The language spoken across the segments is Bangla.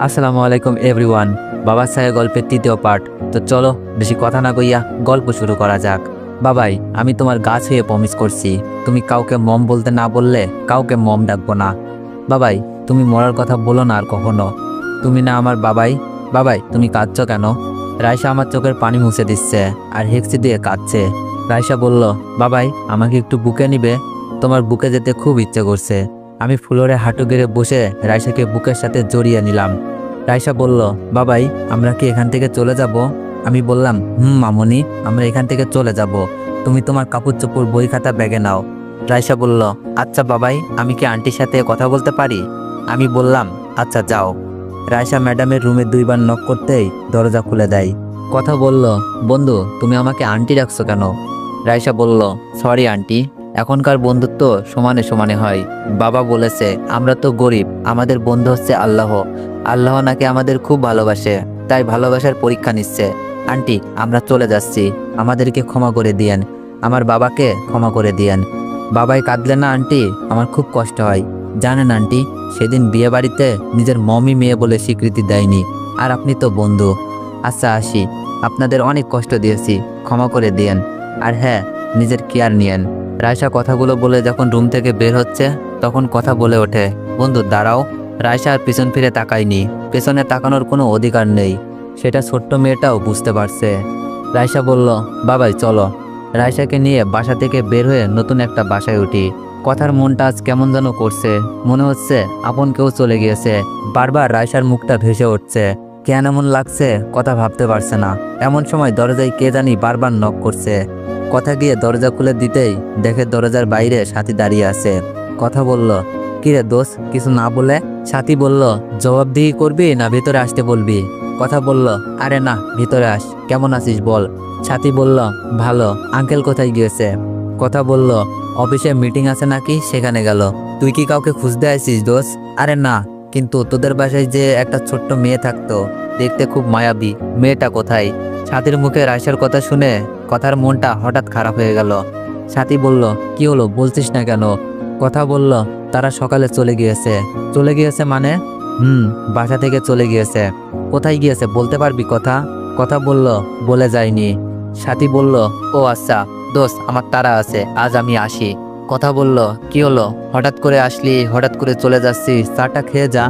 আসসালামু আলাইকুম এভরিওয়ান। বাবার সাহেব গল্পের তৃতীয় পার্ট। তো চলো বেশি কথা না কইয়া গল্প শুরু করা যাক। বাবাই, আমি তোমার গাছ হয়ে প্রমিস করছি, তুমি কাউকে মম বলতে না বললে কাউকে মম ডাকবো না। বাবাই, তুমি মরার কথা বলো না আর কখনো। তুমি না আমার বাবাই। বাবাই, তুমি কাঁদছো কেন? রাইসা আমার চোখের পানি মুছে দিচ্ছে আর হেক্সি দিয়ে কাঁদছে। রাইসা বলল, বাবাই আমাকে একটু বুকে নিবে? তোমার বুকে যেতে খুব ইচ্ছে করছে। আমি ফ্লোরে হাঁটু গেড়ে বসে রাইসাকে বুকের সাথে জড়িয়ে নিলাম। রাইসা বলল, বাবাই আমরা কি এখান থেকে চলে যাব? আমি বললাম, মামনি, আমরা এখান থেকে চলে যাব। তুমি তোমার কাপড় চোপড় বই খাতা ব্যাগে নাও। রাইসা বলল, আচ্ছা বাবাই, আমি কি আন্টির সাথে কথা বলতে পারি? আমি বললাম, আচ্ছা যাও। রাইসা ম্যাডামের রুমে দুইবার নক করতেই দরজা খুলে দেয়। কথা বলল, বন্ধু তুমি আমাকে আন্টি রাখছো কেন? রাইসা বলল, সরি আন্টি, এখনকার বন্ধুত্ব সমানে সমানে হয়। বাবা বলেছে আমরা তো গরিব, আমাদের বন্ধু হচ্ছে আল্লাহ। আল্লাহ নাকি আমাদের খুব ভালোবাসে, তাই ভালোবাসার পরীক্ষা নিচ্ছে। আন্টি আমরা চলে যাচ্ছি, আমাদেরকে ক্ষমা করে দিয়েন, আমার বাবাকে ক্ষমা করে দিয়েন। বাবাই কাঁদলে না আন্টি, আমার খুব কষ্ট হয়। জানেন আন্টি, সেদিন বিয়ে বাড়িতে নিজের মমি মেয়ে বলে স্বীকৃতি দেয়নি, আর আপনি তো বন্ধু। আচ্ছা আসি, আপনাদের অনেক কষ্ট দিয়েছি, ক্ষমা করে দিয়েন। আর হ্যাঁ, নিজের কেয়ার নিয়েন। রাইসা কথাগুলো বলে যখন রুম থেকে বের হচ্ছে তখন কথা বলে ওঠে, বন্ধু দাঁড়াও। রাইসা আর পিছন ফিরে তাকায়নি, পেছনে তাকানোর কোনো অধিকার নেই, সেটা ছোট্ট মেয়েটাও বুঝতে পারছে। রাইসা বলল, বাবাই চলো। রাইসাকে নিয়ে বাসা থেকে বের হয়ে নতুন একটা বাসায় উঠি। কথার মনটা আজ কেমন যেন করছে, মনে হচ্ছে আপন কেউ চলে গিয়েছে। বারবার রাইসার মুখটা ভেসে উঠছে, কেন এমন লাগছে কথা ভাবতে পারছে না। এমন সময় দরজায় কে জানি বারবার নক করছে। কথা গিয়ে দরজা খুলে দিতেই দেখে দরজার বাইরে সাথী দাঁড়িয়ে আছে। কথা বলল, কিরে দোষ, কিছু না বলে? সাথী বলল, জবাবদিহি করবি না ভিতরে আসতে বলবি? কথা বলল, আরে না, ভিতরে আস। কেমন আছিস বল? সাথী বলল, ভালো। আঙ্কেল কোথায় গিয়েছে? কথা বলল, অফিসে মিটিং আছে নাকি, সেখানে গেল। তুই কি কাউকে খুঁজতে আসিস দোষ? আরে না, কিন্তু তোদের বাসায় যে একটা ছোট্ট মেয়ে থাকতো, দেখতে খুব মায়াবী, মেয়েটা কোথায়? সাথীর মুখে রাইসার কথা শুনে কথার মনটা হঠাৎ খারাপ হয়ে গেল। সাথী বলল, কি হলো বলছিস না কেন? কথা বলল, তারা সকালে চলে গিয়েছে। চলে গিয়েছে মানে? বাসা থেকে চলে গিয়েছে। কোথায় গিয়েছে বলতে পারবি? কথা কথা বলল, বলে যায়নি। সাথী বলল, ও আচ্ছা দোস্ত, আমার তাড়া আছে, আজ আমি আসি। কথা বলল, কি হলো হঠাৎ করে আসলি, হঠাৎ করে চলে যাচ্ছিস, চাটা খেয়ে যা।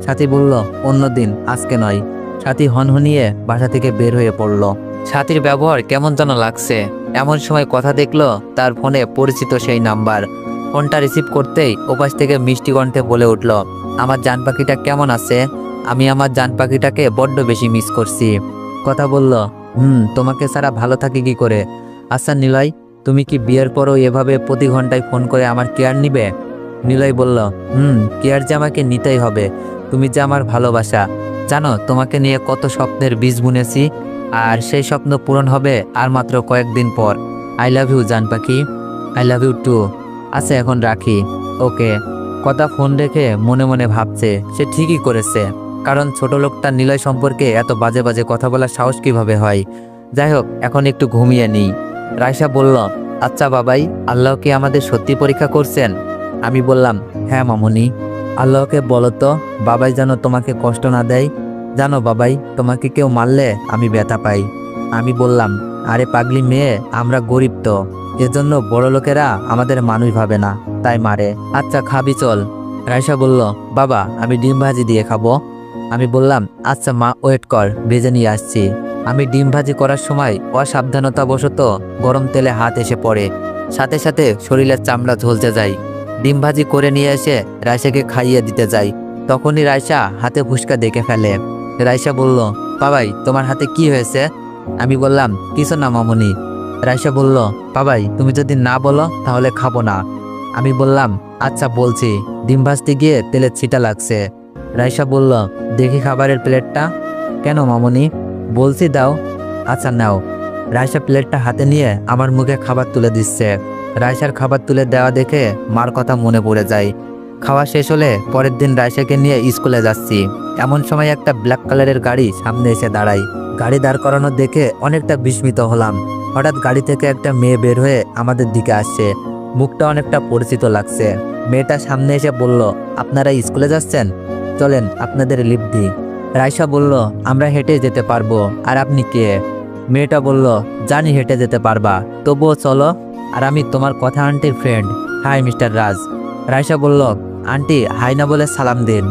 সাথী বলল, অন্যদিন, আজকে নয়। সাথী হনহনিয়ে বাসা থেকে বের হয়ে পড়ল। সাথীর ব্যবহার কেমন যেন লাগছে। এমন সময় কথা দেখলো তার ফোনে পরিচিত সেই নাম্বার। ফোনটা রিসিভ করতেই ওপাশ থেকে মিষ্টি কণ্ঠে বলে উঠল, আমার জান পাখিটা কেমন আছে? আমি আমার জান পাখিটাকে বড্ড বেশি মিস করছি। কথা বলল, তোমাকে ছাড়া ভালো থাকি কি করে? আচ্ছা নিলয়, তুমি কি বিয়ের পরও এভাবে প্রতি ঘন্টায় ফোন করে আমার কেয়ার নিবে? নিলয় বলল, কেয়ার যে আমাকে নিতেই হবে, তুমি যে আমার ভালোবাসা। জানো তোমাকে নিয়ে কত স্বপ্নের বীজ বুনেছি, আর সেই স্বপ্ন পূরণ হবে আর মাত্র কয়েকদিন পর। আই লাভ ইউ জান পাখি, আই লাভ ইউ টু। আচ্ছা এখন রাখি, ওকে। কথা ফোন রেখে মনে মনে ভাবছে সে ঠিকই করেছে, কারণ ছোট লোকটা নিলয় সম্পর্কে এত বাজে বাজে কথা বলার সাহস কিভাবে হয়। যাই হোক, এখন একটু ঘুমিয়ে নিই। রাইসা বলল, আচ্ছা বাবাই, আল্লাহ কি আমাদের সত্যি পরীক্ষা করছেন? আমি বললাম, হ্যাঁ মামুনি। আল্লাহকে বলো তো, বাবাই যেন তোমাকে কষ্ট না দেয়। জানো বাবাই, তোমাকে কেউ মারলে আমি ব্যথা পাই। আমি বললাম, আরে পাগলি মেয়ে, আমরা গরিব তো, এজন্য বড় লোকেরা আমাদের মানুষ ভাবে না, তাই মারে। আচ্ছা খাবি চল। রাইসা বলল, বাবা আমি ডিম ভাজি দিয়ে খাবো। আমি বললাম, আচ্ছা মা ওয়েট কর, ভেজে নিয়ে আসছি। আমি ডিম ভাজি করার সময় অসাবধানতাবশত গরম তেলে হাত এসে পড়ে, সাথে সাথে শরীরের চামড়া ঝলসে যায়। ডিম ভাজি করে নিয়ে এসে রাইসাকে খাইয়ে দিতে যাই, তখনই রাইসা হাতে ফুসকা দেখে ফেলে। রাইসা বলল, বাবাই তোমার হাতে কি হয়েছে? আমি বললাম, কিছু না মামুনি। রাইসা বলল, বাবাই তুমি যদি না বলো তাহলে খাবো না। আমি বললাম, আচ্ছা বলছি। ডিম ভাজতে গিয়ে তেলের ছিটা লাগছে। রাইসা বলল, দেখি খাবারের প্লেটটা। কেন মামুনি? বলছি দাও। আচ্ছা নাও। রাইসা প্লেটটা হাতে নিয়ে আমার মুখে খাবার তুলে দিচ্ছে। রাইসার খাবার তুলে দেওয়া দেখে মার কথা মনে পড়ে যায়। খাওয়া শেষ হলে পরের দিন রাইসাকে নিয়ে স্কুলে যাচ্ছি। এমন সময় একটা ব্ল্যাক কালারের গাড়ি সামনে এসে দাঁড়ায়। গাড়ি দাঁড় করানো দেখে অনেকটা বিস্মিত হলাম। হঠাৎ গাড়ি থেকে একটা মেয়ে বের হয়ে আমাদের দিকে আসছে, মুখটা অনেকটা পরিচিত লাগছে। মেয়েটা সামনে এসে বলল, আপনারা স্কুলে যাচ্ছেন? চলেন আপনাদের লিফট দিই। রাইসা বলল, আমরা হেঁটে যেতে পারবো। আর আপনি কে? মেয়েটা বলল, জানি হেঁটে যেতে পারবা, তবুও চলো। আর আমি তোমার কথা আন্টির ফ্রেন্ড। হাই মিস্টার রাজ। রাইসা বলল, আন্টি হাই না বলে সালাম দিন।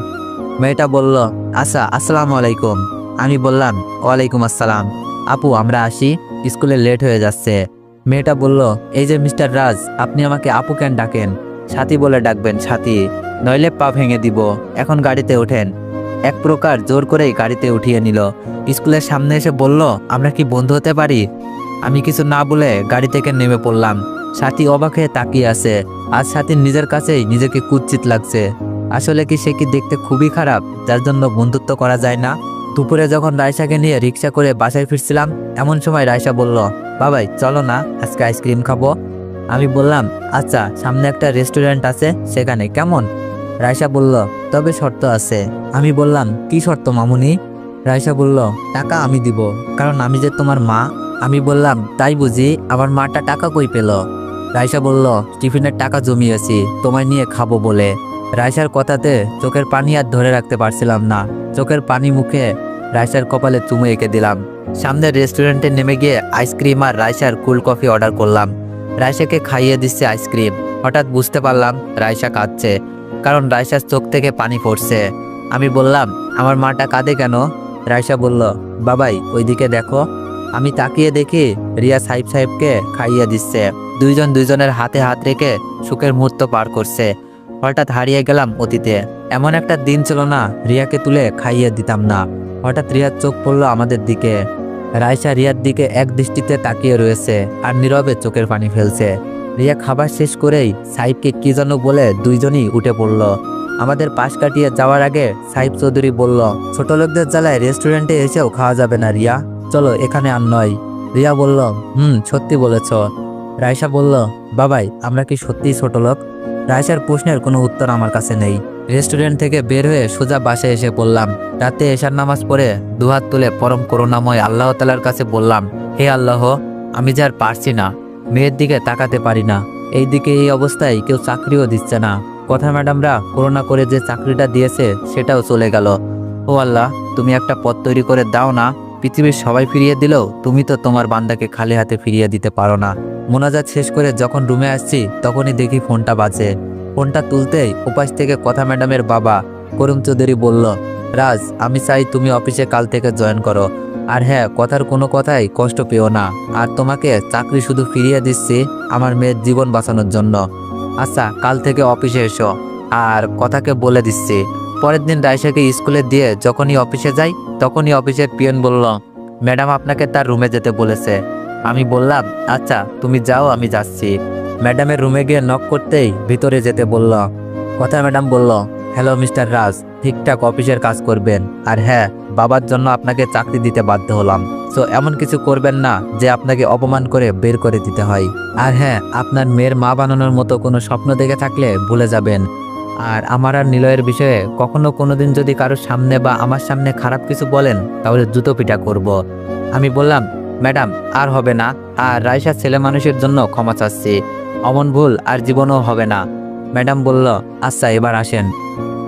মেয়েটা বলল, আচ্ছা আসসালামু আলাইকুম। আমি বললাম, ওয়ালাইকুম আসসালাম। আপু আমরা আসি, স্কুলে লেট হয়ে যাচ্ছে। মেয়েটা বলল, এই যে মিস্টার রাজ, আপনি আমাকে আপু কেন ডাকেন? সাথী বলে ডাকবেন, সাথী, নইলে পা ভেঙে দিব। এখন গাড়িতে ওঠেন। এক প্রকার জোর করেই গাড়িতে উঠিয়ে নিল। স্কুলের সামনে এসে বলল, আমরা কি বন্ধু হতে পারি? আমি কিছু না বলে গাড়ি থেকে নেমে পড়লাম। সাথী অবাক হয়ে তাকিয়ে আছে। আজ সাথীর নিজের কাছেই নিজেকে কুৎসিত লাগছে। আসলে কি সে কি দেখতে খুবই খারাপ, যার জন্য বন্ধুত্ব করা যায় না? দুপুরে যখন রাইসাকে নিয়ে রিক্সা করে বাসায় ফিরছিলাম, এমন সময় রাইসা বলল, বাবাই চলো না, আজকে আইসক্রিম খাবো। আমি বললাম, আচ্ছা, সামনে একটা রেস্টুরেন্ট আছে, সেখানে, কেমন? রাইসা বলল, তবে শর্ত আছে। আমি বললাম, কি শর্ত মামুনি? রাইসা বলল, টাকা আমি দিব, কারণ আমি যে তোমার মা। আমি বললাম, তাই বুঝি? আমার মাটা টাকা কই পেল? রাইসা বলল, টিফিনের টাকা জমিয়েছি তোমায় নিয়ে খাবো বলে। রাইসার কথাতে চোখের পানি আর ধরে রাখতে পারছিলাম না। চোখের পানি মুখে রাইসার কপালে চুমু এঁকে দিলাম। সামনের রেস্টুরেন্টে নেমে গিয়ে আইসক্রিম আর রাইসার কুল কফি অর্ডার করলাম। রাইসাকে খাইয়ে দিচ্ছে আইসক্রিম। হঠাৎ বুঝতে পারলাম রাইসা কাঁদছে, কারণ রাইসার চোখ থেকে পানি পড়ছে। আমি বললাম, আমার মাটা কাঁদে কেন? রাইসা বলল, বাবাই ওইদিকে দেখো। আমি তাকিয়ে দেখি রিয়া সাহেবকে খাইয়ে দিচ্ছে। দুইজন দুইজনের হাতে হাত রেখে সুখের মুহূর্ত পার করছে। হঠাৎ হারিয়ে গেলাম অতীতে। এমন একটা দিন ছিল না রিয়াকে তুলে খাইয়ে দিতাম না। হঠাৎ রিয়ার চোখ পড়লো আমাদের দিকে। রাইসা রিয়ার দিকে এক দৃষ্টিতে তাকিয়ে রয়েছে আর নীরবে চোখের পানি ফেলছে। রিয়া খাবার শেষ করেই সাহেবকে কি যেন বলে দুইজনই উঠে পড়ল। আমাদের পাশ কাটিয়ে যাওয়ার আগে সাহেব চৌধুরী বলল, ছোট লোকদের জ্বালায় রেস্টুরেন্টে এসেও খাওয়া যাবে না রিয়া, চলো এখানে আর নয়। রিয়া বলল, সত্যি বলেছ। রাইসা বলল, বাবাই আমরা কি সত্যিই ছোট লোক? রাইসার প্রশ্নের কোনো উত্তর আমার কাছে নেই। রেস্টুরেন্ট থেকে বের হয়ে সোজা বাসায় এসে পড়লাম। রাতে এশার নামাজ পড়ে দুহাত তুলে পরম করুণাময় আল্লাহ তাআলার কাছে বললাম, হে আল্লাহ, আমি যে আর পারছি না, মেয়ের দিকে তাকাতে পারি না। এই দিকে এই অবস্থায় কেউ চাকরিও দিচ্ছে না। কথা ম্যাডামরা করোনা করে যে চাকরিটা দিয়েছে সেটাও চলে গেল। ও আল্লাহ, তুমি একটা পথ তৈরি করে দাও না। পৃথিবীর সবাই ফিরিয়ে দিলেও তুমি তো তোমার বান্দাকে খালি হাতে ফিরিয়ে দিতে পারো না। মোনাজাত শেষ করে যখন রুমে আসছি তখনই দেখি ফোনটা বাজে। ফোনটা তুলতেই উপাস থেকে কথা ম্যাডামের বাবা করুণ চৌধুরী বলল, রাজ আমি চাই তুমি অফিসে কাল থেকে জয়েন করো। আর হ্যাঁ, কথার কোনো কথাই কষ্ট পেও না। আর তোমাকে চাকরি শুধু ফিরিয়ে দিচ্ছি আমার মেয়ের জীবন বাঁচানোর জন্য। আচ্ছা, কাল থেকে অফিসে এসো। আর কথাকে বলে দিচ্ছি। পরের দিন রাইসাকে স্কুলে দিয়ে যখনই অফিসে যাই তখনই অফিসের পিয়ন বলল, ম্যাডাম আপনাকে তার রুমে যেতে বলেছে। আমি বললাম, আচ্ছা তুমি যাও, আমি যাচ্ছি। ম্যাডামের রুমে গিয়ে নক করতেই ভিতরে যেতে বলল। কথা ম্যাডাম বলল, হ্যালো মিস্টার রাজ, ঠিকঠাক অফিসের কাজ করবেন। আর হ্যাঁ, বাবার জন্য আপনাকে চাকরি দিতে বাধ্য হলাম। সো এমন কিছু করবেন না যে আপনাকে অপমান করে বের করে দিতে হয়। আর হ্যাঁ, আপনার মেয়ের মা বানানোর মতো কোনো স্বপ্ন দেখে থাকলে ভুলে যাবেন। আর আমার আর নিলয়ের বিষয়ে কখনো কোনোদিন যদি কারোর সামনে বা আমার সামনে খারাপ কিছু বলেন তাহলে জুতো পিটা করব। আমি বললাম, ম্যাডাম আর হবে না। আর রাইসা ছেলে মানুষের জন্য ক্ষমা চাচ্ছি। অমন ভুল আর জীবনও হবে না। ম্যাডাম বলল, আচ্ছা এবার আসেন।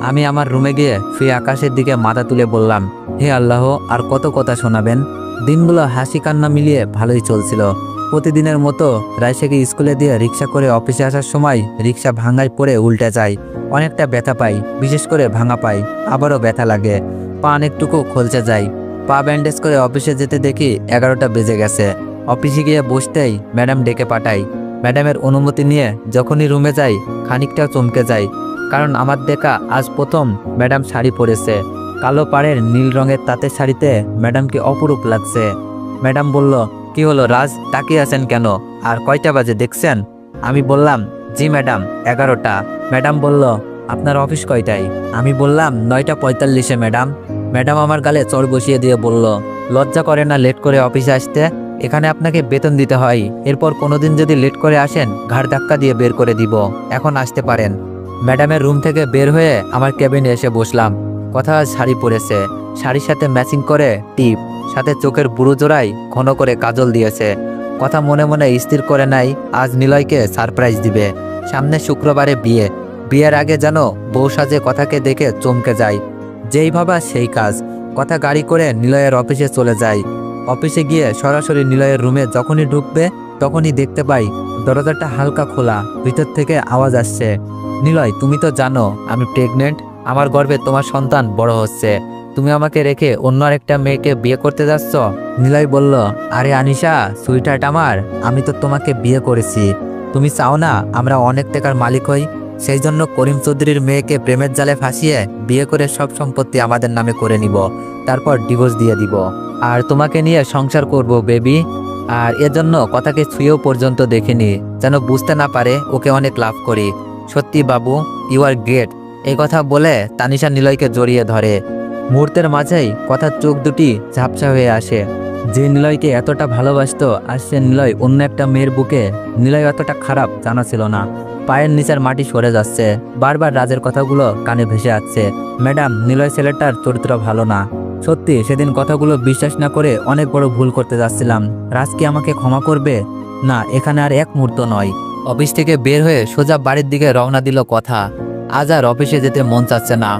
আমি আমার রুমে গিয়ে ফিরে আকাশের দিকে মাথা তুলে বললাম, হে আল্লাহ, আর কত কথা শোনাবেন। দিনগুলো হাসি কান্না মিলিয়ে ভালোই চলছিল। প্রতিদিনের মতো রাইসাকে স্কুলে দিয়ে রিক্সা করে অফিসে আসার সময় রিক্সা ভাঙায় পড়ে উল্টে যায়। অনেকটা ব্যথা পাই, বিশেষ করে ভাঙা পাই, আবারও ব্যথা লাগে। পা অনেকটুকু খলচে যায়। পা ব্যান্ডেজ করে অফিসে যেতে দেখি 11টা বেজে গেছে। অফিসে গিয়ে বসতেই ম্যাডাম ডেকে পাঠাই। ম্যাডামের অনুমতি নিয়ে যখনই রুমে যাই খানিকটা চমকে যাই, কারণ আমার দেখা আজ প্রথম ম্যাডাম শাড়ি পরেছে। কালো পাড়ের নীল রঙের তাঁতের শাড়িতে ম্যাডামকে অপরূপ লাগছে। ম্যাডাম বলল, কি হলো রাজ, তাকিয়ে আছেন কেন? আর কয়টা বাজে দেখছেন? আমি বললাম, জি ম্যাডাম 11টা। ম্যাডাম বলল, আপনার অফিস কয়টায়? আমি বললাম 9:45 ম্যাডাম। ম্যাডাম আমার গালে চড় বসিয়ে দিয়ে বলল, লজ্জা করে না লেট করে অফিসে আসতে? এখানে আপনাকে বেতন দিতে হয়। এরপর কোনোদিন যদি লেট করে আসেন ঘাড় ধাক্কা দিয়ে বের করে দিব। এখন আসতে পারেন। ম্যাডামের রুম থেকে বের হয়ে আমার কেবিনে এসে বসলাম। কথা শাড়ি পরেছে, শাড়ির সাথে ম্যাচিং করে টিপ, সাথে চোখের বুড়ো জোড়ায় ঘন করে কাজল দিয়েছে। কথা মনে মনে স্থির করে নাই আজ নিলয়কে সারপ্রাইজ দিবে। সামনে শুক্রবারে বিয়ে। বিয়ের আগে যেন বউ সাজে কথাকে দেখে চমকে যায়। যেই ভাবা সেই কাজ। কথা গাড়ি করে নিলয়ের অফিসে চলে যায়। অফিসে গিয়ে সরাসরি নিলয়ের রুমে যখনই ঢুকবে তখনই দেখতে পাই দরজাটা হালকা খোলা, ভিতর থেকে আওয়াজ আসছে, নিলয় তুমি তো জানো আমি প্রেগনেন্ট, আমার গর্ভে তোমার সন্তান বড় হচ্ছে, তুমি আমাকে রেখে অন্য আরেকটা মেয়েকে বিয়ে করতে যাচ্ছ। নিলয় বলল, আরে আনিশা সুইটহার্ট আমার, আমি তো তোমাকে বিয়ে করেছি, তুমি চাও না আমরা অনেক টাকার মালিক হই, সেই জন্য করিম চৌধুরীর মেয়েকে প্রেমের জালে ফাঁসিয়ে বিয়ে করে সব সম্পত্তি আমাদের নামে করে নিব, তারপর ডিভোর্স দিয়ে দিব, আর তোমাকে নিয়ে সংসার করব বেবি। আর এজন্য কথাকে ছুঁয়েও পর্যন্ত দেখিনি, যেন বুঝতে না পারে ওকে অনেক লাভ করি। সত্যি বাবু, ইউ আর গ্রেট। এই কথা বলে তানিশা নিলয়কে জড়িয়ে ধরে। মুহূর্তের মাঝেই কথার চোখ দুটি ঝাপসা হয়ে আসে। যে নিলয়কে এতটা ভালোবাসতো আর সে নিলয় অন্য একটা মেয়ের বুকে, নিলয় এতটা খারাপ জানা ছিল না। পায়ের নিচের মাটি সরে যাচ্ছে, বারবার রাজের কথাগুলো কানে ভেসে আসছে, ম্যাডাম নিলয় ছেলেটার চরিত্র ভালো না। সত্যি সেদিন কথাগুলো বিশ্বাস না করে অনেক বড় ভুল করতে যাচ্ছিলাম। রাজ কি আমাকে ক্ষমা করবে? না, এখানে আর এক মুহূর্ত নয়। অফিস থেকে বের হয়ে সোজা বাড়ির দিকে রওনা দিল কথা। আজ আর অফিসে যেতে মন চাচ্ছে না,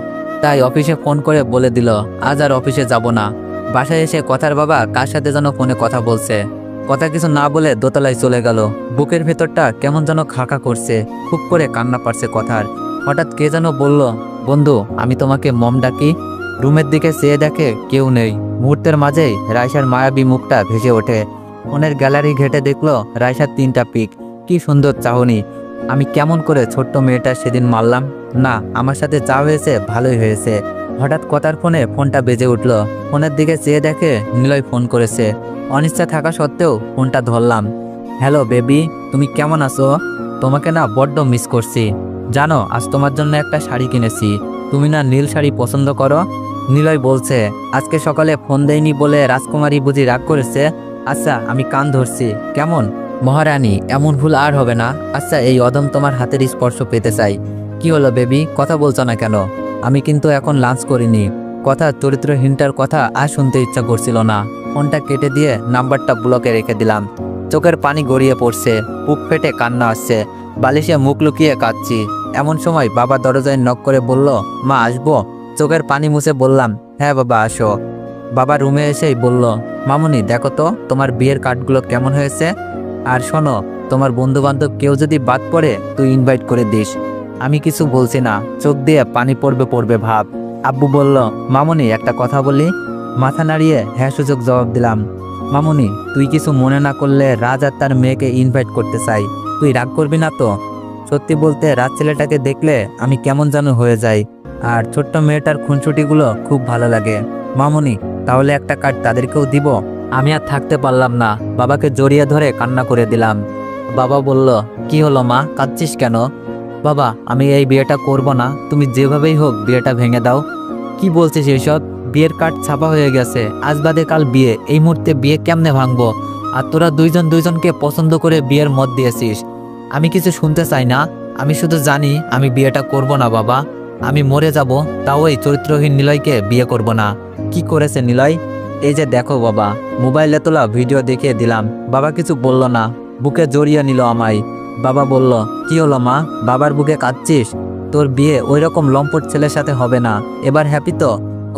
তাই অফিসে ফোন করে বলে দিল আজ আর অফিসে যাব না। বাসায় এসে কথার বাবা কার সাথে যেন ফোনে কথা বলছে। কথা কিছু না বলে দোতলায় চলে গেল। বুকের ভেতরটা কেমন যেন খাকা করছে, খুব করে কান্না পারছে কথার। হঠাৎ কে যেন বলল, বন্ধু আমি তোমাকে মম ডাকি। রুমের দিকে চেয়ে দেখে কেউ নেই। মুহূর্তের মাঝেই রাইসার মায়াবী মুখটা ভেসে ওঠে। ফোনের গ্যালারি ঘেটে দেখলো রাইসার 3টা পিক। কি সুন্দর চাহনি। আমি কেমন করে ছোট্ট মেয়েটা সেদিন মারলাম। না, আমার সাথে যা হয়েছে ভালোই হয়েছে। হঠাৎ কথার ফোনটা বেজে উঠল। ফোনের দিকে চেয়ে দেখে নিলয় ফোন করেছে। অনিচ্ছা থাকা সত্ত্বেও ফোনটা ধরলাম। হ্যালো বেবি, তুমি কেমন আছো? তোমাকে না বড্ড মিস করছি। জানো আজ তোমার জন্য একটা শাড়ি কিনেছি, তুমি না নীল শাড়ি পছন্দ করো? নিলয় বলছে, আজকে সকালে ফোন দেয়নি বলে রাজকুমারী বুঝি রাগ করেছে? আচ্ছা আমি কান ধরছি, কেমন? মহারানী, এমন ভুল আর হবে না। আচ্ছা এই অদম তোমার হাতের স্পর্শ পেতে চাই। কি হলো বেবি, কথা বলছো না কেন? আমি কিন্তু এখন লাঞ্চ করিনি। কথা চরিত্রহীনটার কথা আর শুনতে ইচ্ছা করছিল না। ফোনটা কেটে দিয়ে নাম্বারটা ব্লকে রেখে দিলাম। চোখের পানি গড়িয়ে পড়ছে, বুক ফেটে কান্না আসছে, বালিশে মুখ লুকিয়ে কাঁদছি। এমন সময় বাবা দরজায় নক করে বলল, মা আসবো? চোখের পানি মুছে বললাম, হ্যাঁ বাবা আসো। বাবা রুমে এসেই বলল, মামুনি দেখো তো তোমার বিয়ের কার্ডগুলো কেমন হয়েছে। আর শোনো, তোমার বন্ধু বান্ধব কেউ যদি বাদ পড়ে তুই ইনভাইট করে দিস। আমি কিছু বলছি না, চোখ দিয়ে পানি পড়বে ভাব। আব্বু বলল, মামুনি একটা কথা বলি। মাথা নাড়িয়ে হ্যাঁ সূচক জবাব দিলাম। মামুনি তুই কিছু মনে না করলে রাজ আর তার মেয়েকে ইনভাইট করতে চাই, তুই রাগ করবি না তো? সত্যি বলতে রাজ ছেলেটাকে দেখলে আমি কেমন যেন হয়ে যাই, আর ছোট্ট মেয়েটার খুনসুটিগুলো খুব ভালো লাগে। মামুনি তাহলে একটা কার্ড তাদেরকেও দিব। আমি আর থাকতে পারলাম না, বাবাকে জড়িয়ে ধরে কান্না করে দিলাম। বাবা বলল, কি হলো মা, কাঁদছিস কেন? বাবা আমি এই বিয়েটা করব না, তুমি যেভাবেই হোক বিয়েটা ভেঙে দাও। কি বলছিস এসব? বিয়ের কার্ড ছাপা হয়ে গেছে, আজ বাদে কাল বিয়ে, এই মুহূর্তে বিয়ে কেমনে ভাঙবো? আর তোরা দুইজনকে পছন্দ করে বিয়ের মত দিয়েছিস। আমি কিছু শুনতে চাই না, আমি শুধু জানি আমি বিয়েটা করব না বাবা। আমি মরে যাব, তাও এই চরিত্রহীন নিলয়কে বিয়ে করব না। কি করেছে নিলয়? এই যে দেখো বাবা, মোবাইলে তোলা ভিডিও দেখিয়ে দিলাম। বাবা কিছু বলল না, বুকে জড়িয়ে নিল আমায়। বাবা বলল, কি হলো মা, বাবার বুকে কাঁদছিস? তোর বিয়ে ওই রকম লম্পট ছেলের সাথে হবে না, এবার হ্যাপি তো?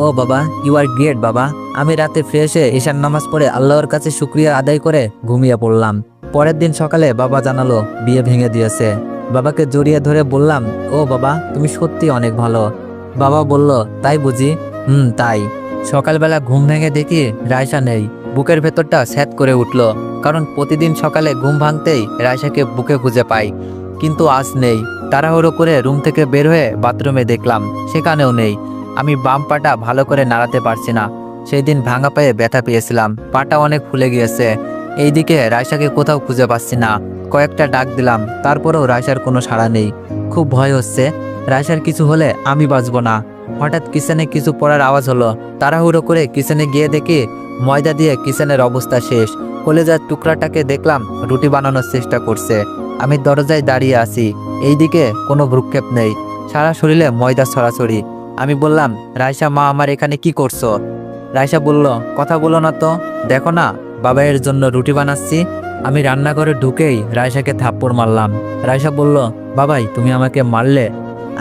ও বাবা, ইউ আর গ্রেট বাবা। আমি রাতে ফ্রেশে ঈশান নামাজ পড়ে আল্লাহর কাছে শুকরিয়া আদায় করে ঘুমিয়ে পড়লাম। পরের দিন সকালে বাবা জানালো বিয়ে ভেঙে দিয়েছে। বাবাকে জড়িয়ে ধরে বললাম, ও বাবা তুমি সত্যি অনেক ভালো। বাবা বলল, তাই বুঝি? তাই। সকালবেলা ঘুম ভেঙে দেখি রায়সা নেই। বুকের ভেতরটা স্যাঁত করে উঠল, কারণ প্রতিদিন সকালে ঘুম ভাঙতেই রায়সাকে বুকে খুঁজে পাই, কিন্তু আজ নেই। তাড়াহুড়ো করে রুম থেকে বের হয়ে বাথরুমে দেখলাম সেখানেও নেই। আমি বাম পাটা ভালো করে নাড়াতে পারছি না, সেই দিন ভাঙা পায়ে ব্যথা পেয়েছিলাম, পাটা অনেক ফুলে গিয়েছে। এইদিকে রায়সাকে কোথাও খুঁজে পাচ্ছি না। কয়েকটা ডাক দিলাম, তারপরেও রায়সার কোনো সাড়া নেই। খুব ভয় হচ্ছে, রায়সার কিছু হলে আমি বাঁচব না। হঠাৎ কিচেনে কিছু পড়ার আওয়াজ হলো। তাড়াহুড়ো করে কিচেনে গিয়ে দেখি ময়দা দিয়ে কিচেনের অবস্থা শেষ। কলেজার টুকরাটাকে দেখলাম রুটি বানানোর চেষ্টা করছে। আমি দরজায় দাঁড়িয়ে আছি, এইদিকে কোনো ভ্রুক্ষেপ নেই, সারা শরীরে ময়দা ছড়াছড়ি। আমি বললাম, রায়সা মা আমার এখানে কি করছো? রায়সা বলল, কথা বলো না তো, দেখো না বাবাইয়ের জন্য রুটি বানাচ্ছি। আমি রান্নাঘরে ঢুকেই রায়সাকে থাপ্পড় মারলাম। রায়সা বলল, বাবাই তুমি আমাকে মারলে?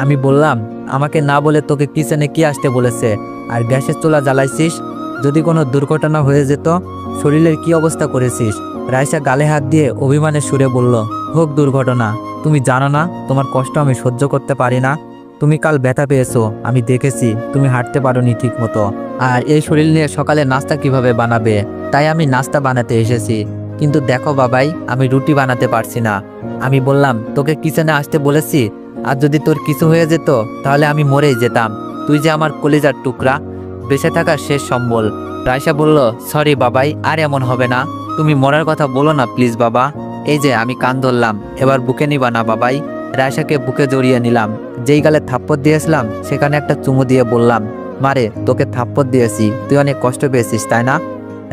আমি বললাম, আমাকে না বলে তোকে কিচেনে কি আসতে বলেছে? আর গ্যাসের চুলা জ্বালাইছিস? যদি কোনো দুর্ঘটনা হয়ে যেত, শরীরের কি অবস্থা করেছিস? রাইসা গালে হাত দিয়ে অভিমানের সুরে বলল, হোক দুর্ঘটনা, তুমি জানো না তোমার কষ্ট আমি সহ্য করতে পারি না। তুমি কাল ব্যথা পেয়েছো, আমি দেখেছি, তুমি হাঁটতে পারোনি ঠিক মতো। আর এই শরীর নিয়ে সকালে নাস্তা কিভাবে বানাবে? তাই আমি নাস্তা বানাতে এসেছি। কিন্তু দেখো বাবাই, আমি রুটি বানাতে পারছি না। আমি বললাম, তোকে কিচেনে আসতে বলেছি, আর যদি তোর কিছু হয়ে যেত তাহলে আমি মরেই যেতাম। তুই যে আমার কলিজার টুকরা, বেঁচে থাকার শেষ সম্বল। রাইসা বলল, সরি বাবাই, আর এমন হবে না। তুমি মরার কথা বলো না প্লিজ বাবা। এই যে আমি কান ধরলাম, এবার বুকে নিবা না বাবাই? রাইসাকে বুকে জড়িয়ে নিলাম। যেই গালে থাপ্পড় দিয়েছিলাম সেখানে একটা চুমু দিয়ে বললাম, মারে তোকে থাপ্পড় দিয়েছি, তুই অনেক কষ্ট পেয়েছিস তাই না?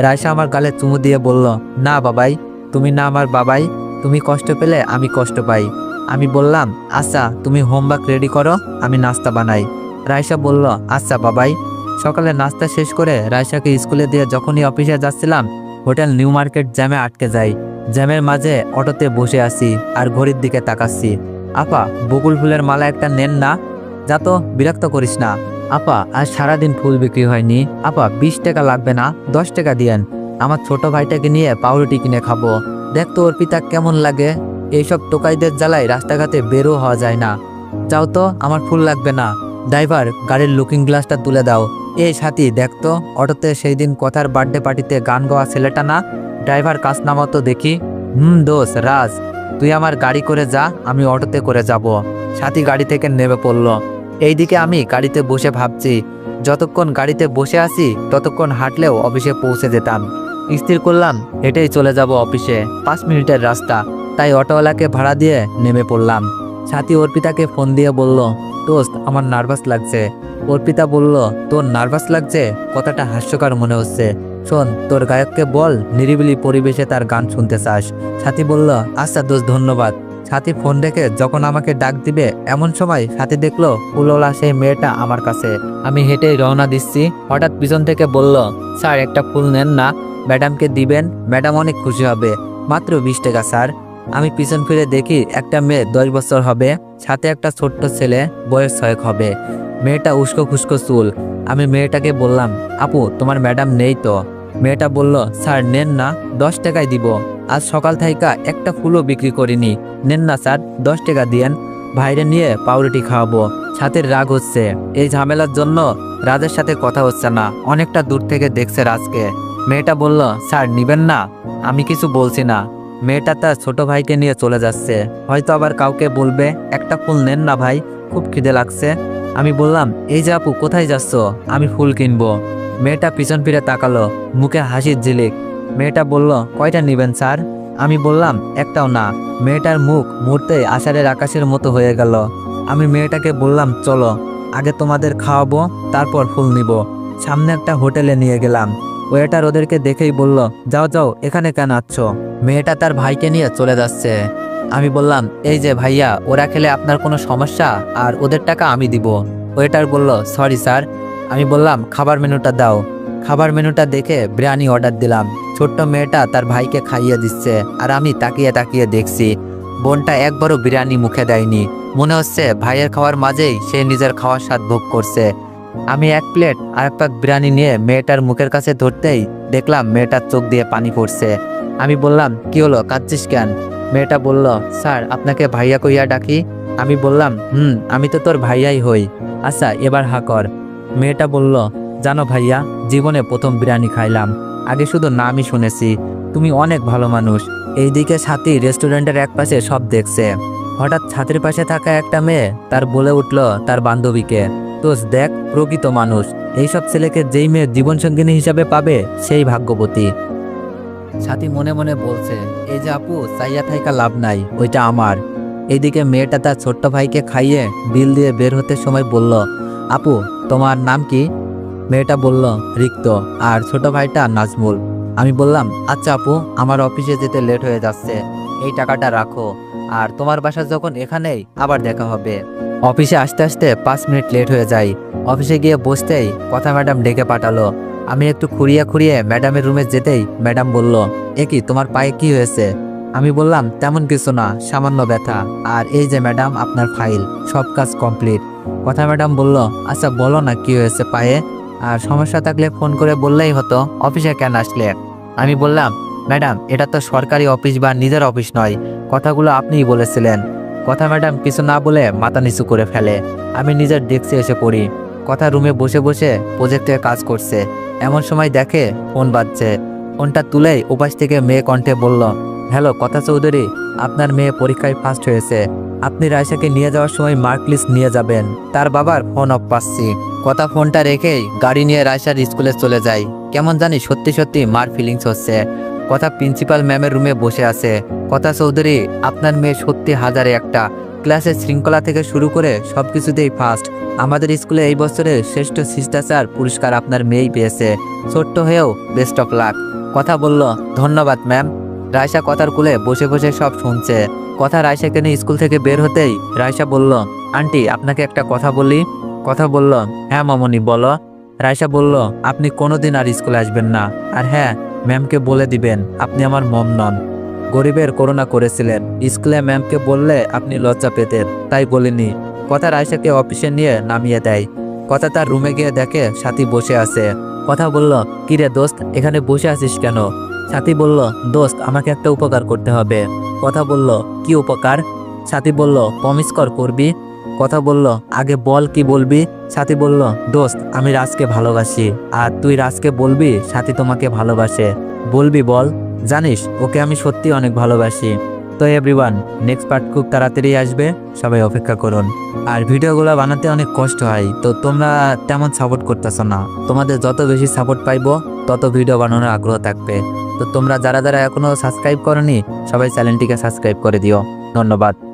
রাইসা আমার গালে চুমু দিয়ে বলল, না বাবাই, তুমি না আমার বাবাই, তুমি কষ্ট পেলে আমি কষ্ট পাই। আমি বললাম, আচ্ছা তুমি হোমওয়ার্ক রেডি করো, আমি নাস্তা বানাই। রাইসা বলল, আচ্ছা বাবাই। সকালে নাস্তা শেষ করে রাইসাকে স্কুলে দিয়ে যখনই অফিসে যাচ্ছিলাম, হোটেল নিউ মার্কেট জ্যামে আটকে যাই। জ্যামের মাঝে অটোতে বসে আছি আর ঘড়ির দিকে তাকাচ্ছি। আপা, বকুল ফুলের মালা একটা নেন না? যা তো, বিরক্ত করিস না। আপা, আজ সারাদিন ফুল বিক্রি হয়নি। আপা, 20 টাকা লাগবে না, 10 টাকা দিয়েন। আমার ছোট ভাইটাকে নিয়ে পাউরুটি কিনে খাবো। দেখ তো ওর পিতা কেমন লাগে। এইসব টোকাইদের জ্বালায় রাস্তাঘাটে বেরো হওয়া যায় না। যাও তো, আমার ফুল লাগবে না। ড্রাইভার, গাড়ির লুকিং গ্লাসটা তুলে দাও। এই সাথী, দেখ তো, অটোতে সেই দিন কথার বার্থডে পার্টিতে গান গাওয়া ছেলেটা না? ড্রাইভার, কাজ নামাতো দেখি। দোষ রাজ, তুই আমার গাড়ি করে যা, আমি অটোতে করে যাব। সাথী গাড়ি থেকে নেমে পড়ল। এইদিকে আমি গাড়িতে বসে ভাবছি, যতক্ষণ গাড়িতে বসে আছি ততক্ষণ হাঁটলেও অফিসে পৌঁছে যেতাম। স্থির করলাম হেঁটেই চলে যাব অফিসে, 5 মিনিটের রাস্তা। তাই অটোওয়ালাকে ভাড়া দিয়ে নেমে পড়লাম। সাথী অর্পিতাকে ফোন দিয়ে বলল, দোস্ত আমার নার্ভাস লাগছে। অর্পিতা বলল, তোর নার্ভাস লাগছে? কথাটা হাস্যকর মনে হচ্ছে। শোন, তোর গায়ককে বল নিরিবিলি পরিবেশে তার গান শুনতে চাস। সাথী বলল, আচ্ছা দোস্ত, ধন্যবাদ। সাথী ফোন রেখে যখন আমাকে ডাক দিবে এমন সময় সাথী দেখলো ফুলওয়ালা সেই মেয়েটা আমার কাছে। আমি হেঁটেই রওনা দিচ্ছি, হঠাৎ পিছন থেকে বলল, স্যার একটা ফুল নেন না, ম্যাডামকে দিবেন, ম্যাডাম অনেক খুশি হবে। মাত্র 20 টাকা স্যার। আমি পিছন ফিরে দেখি একটা মেয়ে 10 বছর হবে, সাথে একটা ছোট্ট ছেলে বয়স 6 হবে। মেয়েটা উস্কো খুস্কো চুল। আমি মেয়েটাকে বললাম, আপু তোমার ম্যাডাম নেই তো? মেয়েটা বলল, স্যার নেন না, 10 টাকায় দিব। আজ সকাল থেকে একটা ফুলও বিক্রি করিনি। নেন না স্যার, 10 টাকা দিয়েন, ভাইরে নিয়ে পাউরুটি খাওয়াবো। সাথের রাগ হচ্ছে, এই ঝামেলার জন্য রাজের সাথে কথা হচ্ছে না। অনেকটা দূর থেকে দেখছে রাজকে। মেয়েটা বলল, স্যার নিবেন না? আমি কিছু বলছি না। মেয়েটা তার ছোট ভাইকে নিয়ে চলে যাচ্ছে, হয়তো আবার কাউকে বলবে। একটা ফুল নেন না ভাই, খুব খিদে লাগছে। আমি বললাম, এই যে আপু কোথায় যাচ্ছ? আমি ফুল কিনবো। মেয়েটা পিছন ফিরে তাকালো, মুখে হাসির ঝিলিক। মেয়েটা বলল, কয়টা নিবেন স্যার? আমি বললাম, একটাও না। মেয়েটার মুখ মুহূর্তেই আষাঢ়ের আকাশের মতো হয়ে গেল। আমি মেয়েটাকে বললাম, চলো, আগে তোমাদের খাওয়াবো, তারপর ফুল নিব। সামনে একটা হোটেলে নিয়ে গেলাম। ওয়েটার ওদেরকে দেখেই বলল, যাও যাও, এখানে কেন আছ? মেয়েটা তার ভাইকে নিয়ে চলে যাচ্ছে। আমি বললাম, এই যে ভাইয়া, ওরা খেলে আপনার কোনো সমস্যা? আর ওদের টাকা আমি দিব। ওয়েটার বলল, সরি স্যার। আমি বললাম, খাবার মেনুটা দাও। খাবার মেনুটা দেখে বিরিয়ানি অর্ডার দিলাম। ছোট্ট মেয়েটা তার ভাইকে খাইয়ে দিচ্ছে, আর আমি তাকিয়ে তাকিয়ে দেখছি। বোনটা একবারও বিরিয়ানি মুখে দেয়নি। মনে হচ্ছে ভাইয়ের খাওয়ার মাঝেই সে নিজের খাওয়ার স্বাদ ভোগ করছে। আমি 1 প্লেট আর 1 প্যাক বিরিয়ানি নিয়ে মেয়েটার মুখের কাছে ধরতেই দেখলাম মেয়েটার চোখ দিয়ে পানি পড়ছে। আমি বললাম, কি হলো, কাঁদছিস কেন? মেয়েটা বলল, স্যার আপনাকে ভাইয়া কইয়া ডাকি? আমি বললাম, আমি তো তোর ভাইয়াই হই। আচ্ছা এবার হা কর। মেয়েটা বলল, জানো ভাইয়া, জীবনে প্রথম বিরিয়ানি খাইলাম। আগে শুধু নামই শুনেছি। তুমি অনেক ভালো মানুষ। এইদিকে সাথী রেস্টুরেন্টের একপাশে সব দেখছে। হঠাৎ ছাতের পাশে থাকা একটা মেয়ে তার বলে উঠল তার বান্ধবীকে, তোস দেখ, প্রকৃত মানুষ। এইসব ছেলেকে যেই মেয়ে জীবনসঙ্গিনী হিসাবে পাবে সেই ভাগ্যবতী। সাথী মনে মনে বলছে, এই যে আপু, চাইয়া থাইকা লাভ নাই, ওইটা আমার। এইদিকে মেয়েটা তার ছোট্ট ভাইকে খাইয়ে বিল দিয়ে বের হতে সময় বলল, আপু তোমার নাম কি? মেয়েটা বলল, রিক্ত, আর ছোট ভাইটা নাজমুল। আমি বললাম, আচ্ছা আপু, আমার অফিসে যেতে লেট হয়ে যাচ্ছে, এই টাকাটা রাখো। আর তোমার বাসা যখন এখানেই, আবার দেখা হবে। অফিসে আসতে আসতে 5 মিনিট লেট হয়ে যায়। অফিসে গিয়ে বসতেই কথা ম্যাডাম ডেকে পাঠালো। আমি একটু খুঁড়িয়ে খুঁড়িয়ে ম্যাডামের রুমে যেতেই ম্যাডাম বলল, এ কি, তোমার পায়ে কি হয়েছে? আমি বললাম, তেমন কিছু না, সামান্য ব্যথা। আর এই যে ম্যাডাম আপনার ফাইল, সব কাজ কমপ্লিট। কথা ম্যাডাম বলল, আচ্ছা বলো না কি হয়েছে পায়ে? আর সমস্যা থাকলে ফোন করে বললেই হতো অফিসে কেন আসলে। আমি বললাম, ম্যাডাম এটা তো সরকারি অফিস বা নিজের অফিস নয়, কথাগুলো আপনিই বলেছিলেন। কথা ম্যাডাম কিছু না বলে মাথা নিচু করে ফেলে। আমি নিজের ডেস্কে এসে পড়ি। কথা রুমে বসে বসে প্রজেক্টে কাজ করছে। এমন সময় দেখে ফোন বাজছে। ফোনটা তুলেই উপাস থেকে মেয়ে কণ্ঠে বলল, হ্যালো কথা চৌধুরী, আপনার মেয়ে পরীক্ষায় ফার্স্ট হয়েছে। আপনি রায়সাকে নিয়ে যাওয়ার সময় মার্ক লিস্ট নিয়ে যাবেন। তার বাবার ফোন অফ পাচ্ছি। কথা ফোনটা রেখেই গাড়ি নিয়ে রায়সার স্কুলে চলে যাই। কেমন জানি সত্যি সত্যি মার ফিলিংস হচ্ছে। কথা প্রিন্সিপাল ম্যামের রুমে বসে আছে। কথা চৌধুরী, আপনার মেয়ে সত্যি হাজারে একটা। ক্লাসের শৃঙ্খলা থেকে শুরু করে সব কিছুতেই ফার্স্ট। আমাদের স্কুলে এই বছরে শ্রেষ্ঠ শিষ্টাচার পুরস্কার আপনার মেয়েই পেয়েছে। ছোট্ট হয়েও বেস্ট অফ লাক। কথা বলল, ধন্যবাদ ম্যাম। রায়সা কথার কুলে বসে বসে সব শুনছে। কথা রায়সাকে নিয়ে স্কুল থেকে বের হতেই রায়সা বলল, আন্টি আপনাকে একটা কথা বলি। কথা বলল, হ্যাঁ মামনি বলো। রায়সা বলল, আপনি কোনোদিন আর স্কুলে আসবেন না। আর হ্যাঁ, ম্যামকে বলে দিবেন আপনি আমার মম নন। গরিবের করুণা করেছিলেন। স্কুলে ম্যামকে বললে আপনি লজ্জা পেতেন, তাই বলিনি। কথা রায়সাকে অফিসে নিয়ে নামিয়ে দেয়। কথা তার রুমে গিয়ে দেখে সাথী বসে আছে। কথা বলল, কিরে দোস্ত এখানে বসে আছিস কেন? সাথী বলল, দোস্ত আমাকে একটা উপকার করতে হবে। কথা বলল, কি উপকার? সাথী বলল, প্রমিস করবি? কথা বলল, আগে বল কি বলবি? সাথী বলল, দোস্ত আমি রাজকে ভালোবাসি, আর তুই রাজকে বলবি সাথী তোমাকে ভালোবাসে। বলবি বল। জানিস ওকে আমি সত্যি অনেক ভালোবাসি। তো এভরিওয়ান, নেক্সট পার্ট খুব তাড়াতাড়ি আসবে, সবাই অপেক্ষা করুন। আর ভিডিওগুলো বানাতে অনেক কষ্ট হয়, তো তোমরা তেমন সাপোর্ট করতেছো না। তোমাদের যত বেশি সাপোর্ট পাইবো তত ভিডিও বানানোর আগ্রহ থাকবে। তো তোমরা যারা যারা এখনো সাবস্ক্রাইব করনি সবাই চ্যানেলটিকে সাবস্ক্রাইব করে দিও। ধন্যবাদ।